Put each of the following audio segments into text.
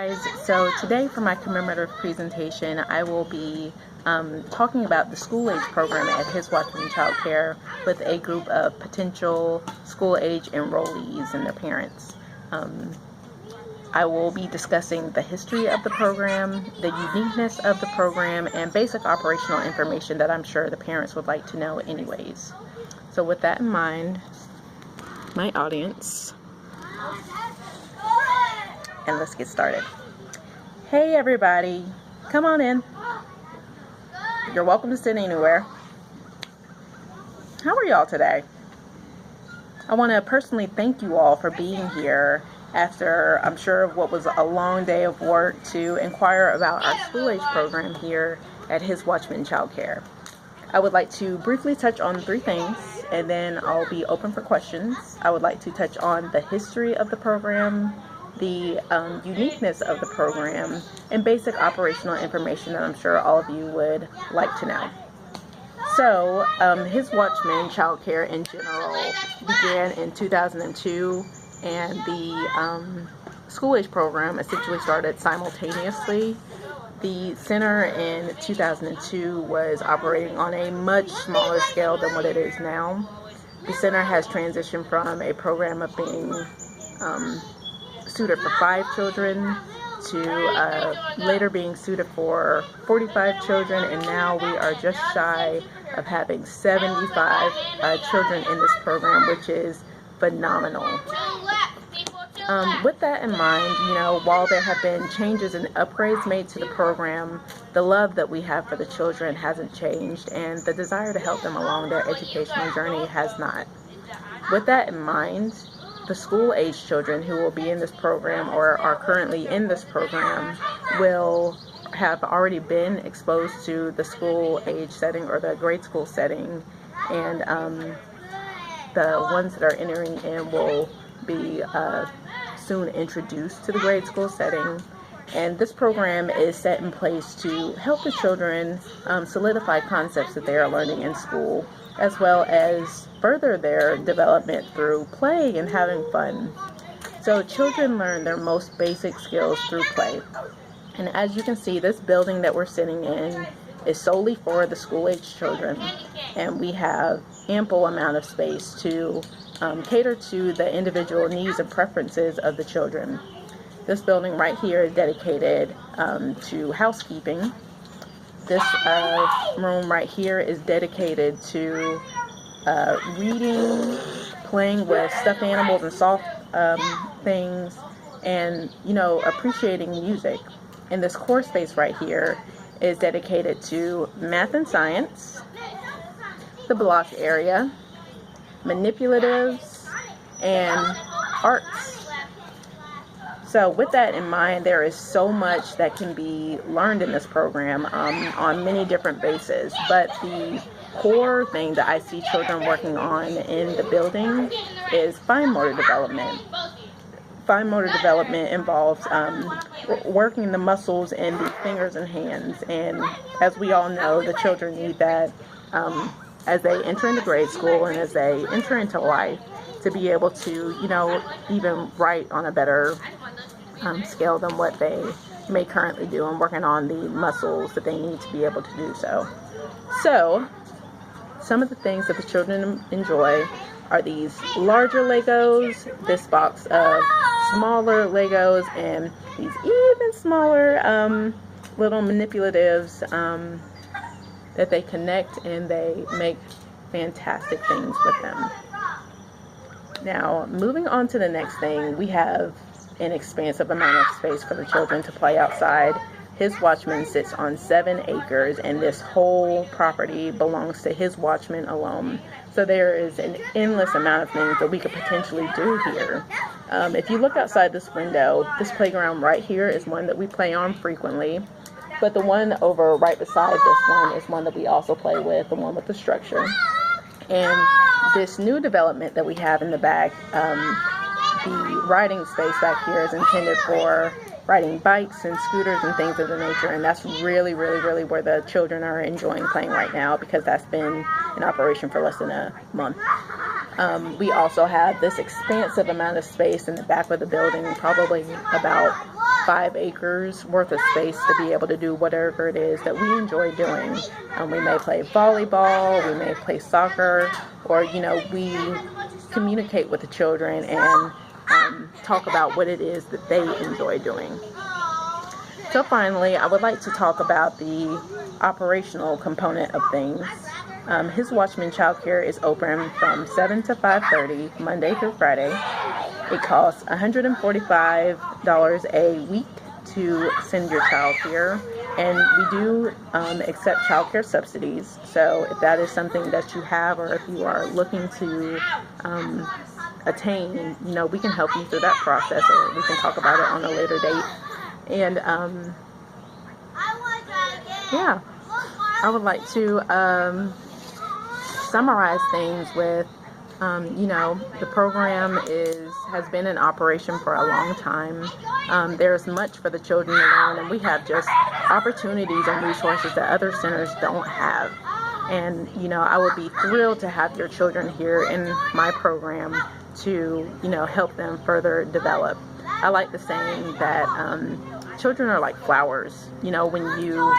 guys, so today for my commemorative presentation I will be talking about the school age program at His Watchman Child Care with a group of potential school age enrollees and their parents. I will be discussing the history of the program, the uniqueness of the program, and basic operational information that I'm sure the parents would like to know anyways. So with that in mind, my audience, and let's get started. Hey everybody, come on in. You're welcome to sit anywhere. How are y'all today? I want to personally thank you all for being here after, I'm sure, what was a long day of work to inquire about our school age program here at His Watchman Child Care. I would like to briefly touch on 3 things, and then I'll be open for questions. I would like to touch on the history of the program, the uniqueness of the program, and basic operational information that I'm sure all of you would like to know. So, His Watchman Child Care in general began in 2002, and the school age program essentially started simultaneously. The center in 2002 was operating on a much smaller scale than what it is now. The center has transitioned from a program of being suited for 5 children to later being suited for 45 children, and now we are just shy of having 75 children in this program, which is phenomenal. With that in mind, while there have been changes and upgrades made to the program, the love that we have for the children hasn't changed, and the desire to help them along their educational journey has not. With that in mind, the school age children who will be in this program or are currently in this program will have already been exposed to the school age setting or the grade school setting, and the ones that are entering in will be soon introduced to the grade school setting. And this program is set in place to help the children solidify concepts that they are learning in school, as well as further their development through play and having fun. So children learn their most basic skills through play. And as you can see, this building that we're sitting in is solely for the school age children, and we have ample amount of space to cater to the individual needs and preferences of the children. This building right here is dedicated to housekeeping. This room right here is dedicated to reading, playing with stuffed animals and soft things, and appreciating music. And this core space right here is dedicated to math and science, the block area, manipulatives, and arts. So with that in mind, there is so much that can be learned in this program on many different bases. But the core thing that I see children working on in the building is fine motor development. Fine motor development involves working the muscles in the fingers and hands. And as we all know, the children need that as they enter into grade school and as they enter into life, to be able to, even write on a better scale than what they may currently do, and working on the muscles that they need to be able to do so. So, some of the things that the children enjoy are these larger Legos, this box of smaller Legos, and these even smaller little manipulatives that they connect, and they make fantastic things with them. Now, moving on to the next thing, we have an expansive amount of space for the children to play outside. His Watchman sits on 7 acres, and this whole property belongs to His Watchman alone. So there is an endless amount of things that we could potentially do here. If you look outside this window, this playground right here is one that we play on frequently. But the one over right beside this one is one that we also play with, the one with the structure. And this new development that we have in the back, the riding space back here is intended for riding bikes and scooters and things of the nature, and that's really where the children are enjoying playing right now, because that's been in operation for less than a month. We also have this expansive amount of space in the back of the building, probably about 5 acres worth of space to be able to do whatever it is that we enjoy doing. We may play volleyball, we may play soccer, or, we communicate with the children and talk about what it is that they enjoy doing. So finally, I would like to talk about the operational component of things. His Watchman Child Care is open from 7 to 5:30, Monday through Friday. It costs $145 a week to send your child here, and we do accept child care subsidies. So if that is something that you have, or if you are looking to attain, we can help you through that process, or we can talk about it on a later date. And yeah, I would like to summarize things with, the program has been in operation for a long time. There's much for the children to learn, and we have just opportunities and resources that other centers don't have. And, I would be thrilled to have your children here in my program to, help them further develop. I like the saying that children are like flowers. When you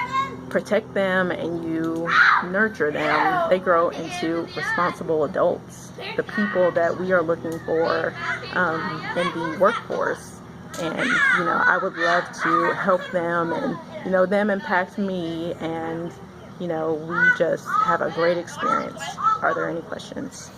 protect them and you nurture them, they grow into responsible adults, the people that we are looking for in the workforce. And, I would love to help them, and, them impact me, and, we just have a great experience. Are there any questions?